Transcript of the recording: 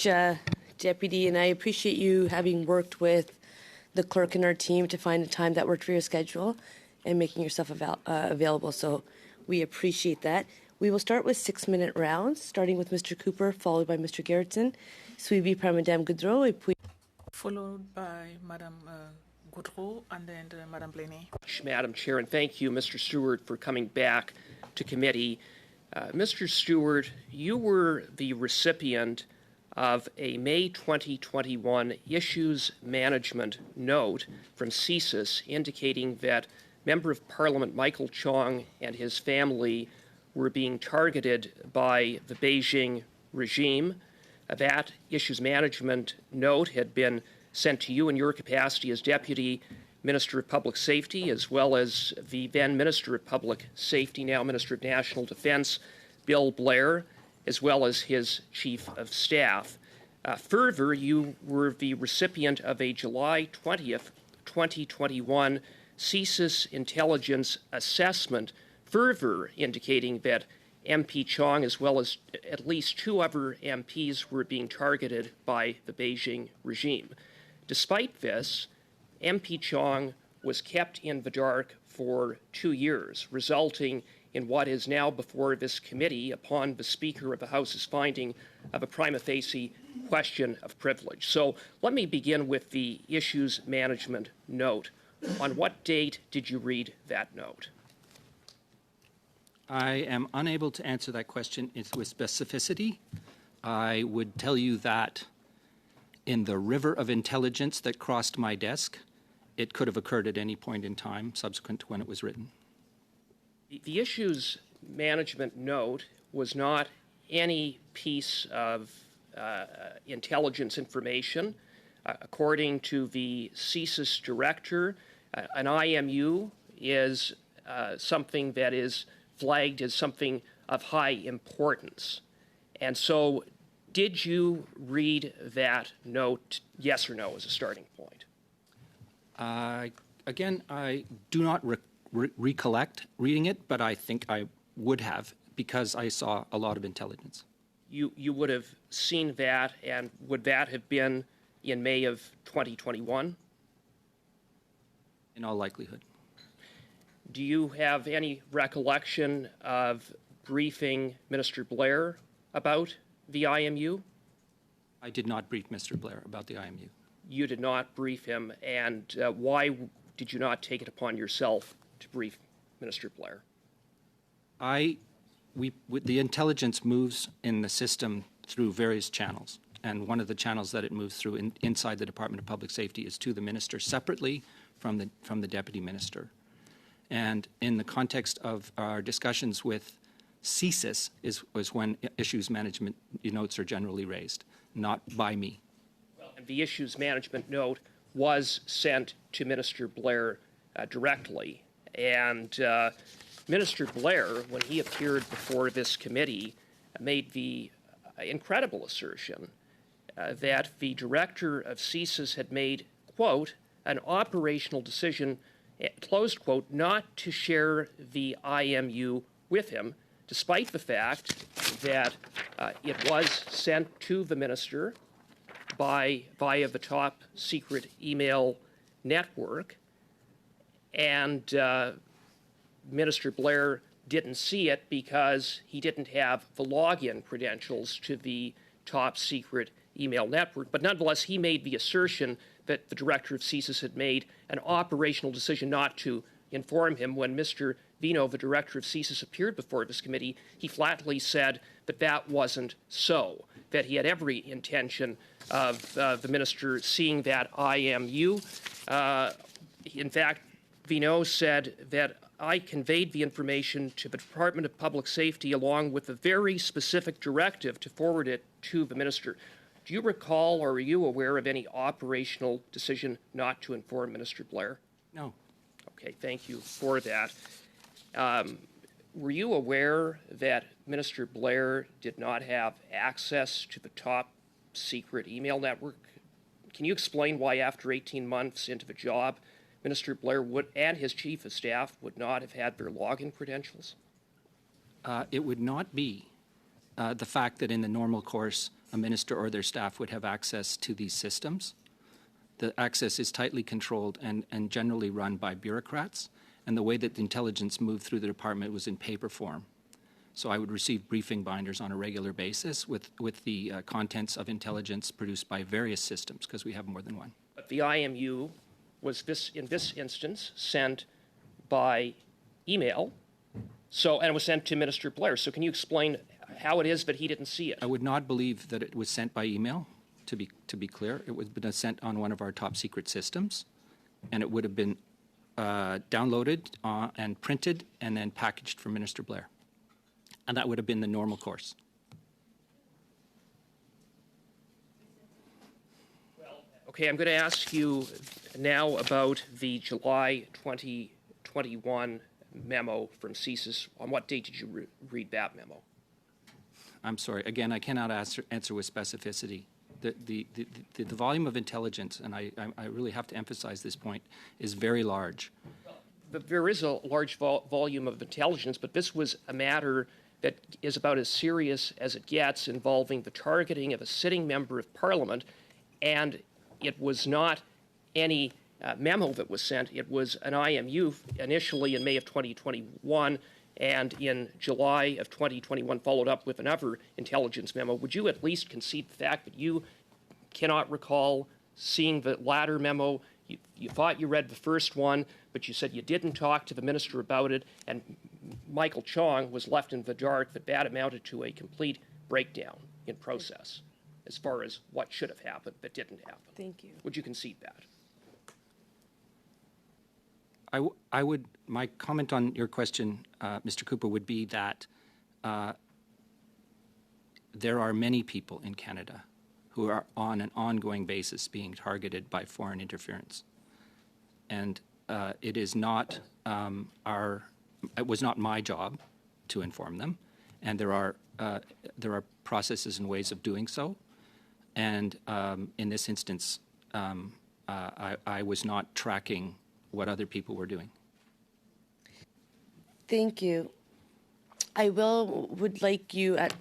Deputy, and I appreciate you having worked with the clerk and our team to find a time that worked for your schedule and making yourself available. So we appreciate that. We will start with 6-minute rounds, starting with Mr. Cooper, followed by Mr. Gerritsen, suivi par Madame Goudreau, et puis followed by Madame Goudreau and then Madame Blaney. Madam Chair, and thank you, Mr. Stewart, for coming back to committee. Mr. Stewart, you were the recipient of a May 2021 Issues Management Note from CSIS indicating that Member of Parliament Michael Chong and his family were being targeted by the Beijing regime. That Issues Management Note had been sent to you in your capacity as Deputy Minister of Public Safety, as well as the then Minister of Public Safety, now Minister of National Defense, Bill Blair, as well as his Chief of Staff. Further, you were the recipient of a July 20th, 2021 CSIS intelligence assessment, further indicating that MP Chong, as well as at least 2 other MPs, were being targeted by the Beijing regime. Despite this, MP Chong was kept in the dark for 2 years, resulting in what is now before this committee upon the Speaker of the House's finding of a prima facie question of privilege. So let me begin with the Issues Management Note. On what date did you read that note? I am unable to answer that question with specificity. I would tell you that in the river of intelligence that crossed my desk, it could have occurred at any point in time subsequent to when it was written. The Issues Management Note was not any piece of intelligence information. According to the CSIS director, an IMU is something that is flagged as something of high importance. And so did you read that note, yes or no, as a starting point? Again, I do not recollect reading it, but I think I would have because I saw a lot of intelligence. You would have seen that, and would that have been in May of 2021? In all likelihood. Do you have any recollection of briefing Minister Blair about the IMU? I did not brief Mr. Blair about the IMU. You did not brief him, and why did you not take it upon yourself to brief Minister Blair? The intelligence moves in the system through various channels, and one of the channels that it moves through inside the Department of Public Safety is to the minister separately from the deputy minister. And in the context of our discussions with CSIS was when issues management notes are generally raised, not by me. Well, and the issues management note was sent to Minister Blair directly, and Minister Blair, when he appeared before this committee, made the incredible assertion that the director of CSIS had made, quote, an operational decision, close quote, not to share the IMU with him, despite the fact that it was sent to the minister via the top secret email network, and Minister Blair didn't see it because he didn't have the login credentials to the top secret email network. But nonetheless, he made the assertion that the director of CSIS had made an operational decision not to inform him. When Mr. Vino, the director of CSIS, appeared before this committee, he flatly said that that wasn't so, that he had every intention of the minister seeing that IMU. In fact, Vino said that I conveyed the information to the Department of Public Safety along with a very specific directive to forward it to the minister. Do you recall or are you aware of any operational decision not to inform Minister Blair? No. Okay, thank you for that. Were you aware that Minister Blair did not have access to the top secret email network? Can you explain why after 18 months into the job, Minister Blair would and his chief of staff would not have had their login credentials? It would not be the fact that in the normal course a minister or their staff would have access to these systems. The access is tightly controlled and generally run by bureaucrats, and the way that the intelligence moved through the department was in paper form. So I would receive briefing binders on a regular basis with the contents of intelligence produced by various systems, because we have more than one. But the IMU was in this instance sent by email, and it was sent to Minister Blair. So can you explain how it is that he didn't see it? I would not believe that it was sent by email, to be clear. It would have been sent on one of our top secret systems, and it would have been downloaded and printed and then packaged for Minister Blair. And that would have been the normal course. Okay, I'm going to ask you now about the July 2021 memo from CSIS. On what date did you read that memo? I'm sorry. Again, I cannot answer with specificity. The volume of intelligence, and I really have to emphasize this point, is very large. But there is a large volume of intelligence, but this was a matter that is about as serious as it gets, involving the targeting of a sitting member of Parliament, and it was not any memo that was sent. It was an IMU initially in May of 2021, and in July of 2021 followed up with another intelligence memo. Would you at least concede the fact that you cannot recall seeing the latter memo? You thought you read the first one, but you said you didn't talk to the minister about it, and Michael Chong was left in the dark that amounted to a complete breakdown in process as far as what should have happened but didn't happen. Thank you. Would you concede that? My comment on your question, Mr. Cooper, would be that there are many people in Canada who are on an ongoing basis being targeted by foreign interference. And it is not it was not my job to inform them, and there are processes and ways of doing so. And in this instance, I was not tracking what other people were doing. Thank you. I would like you at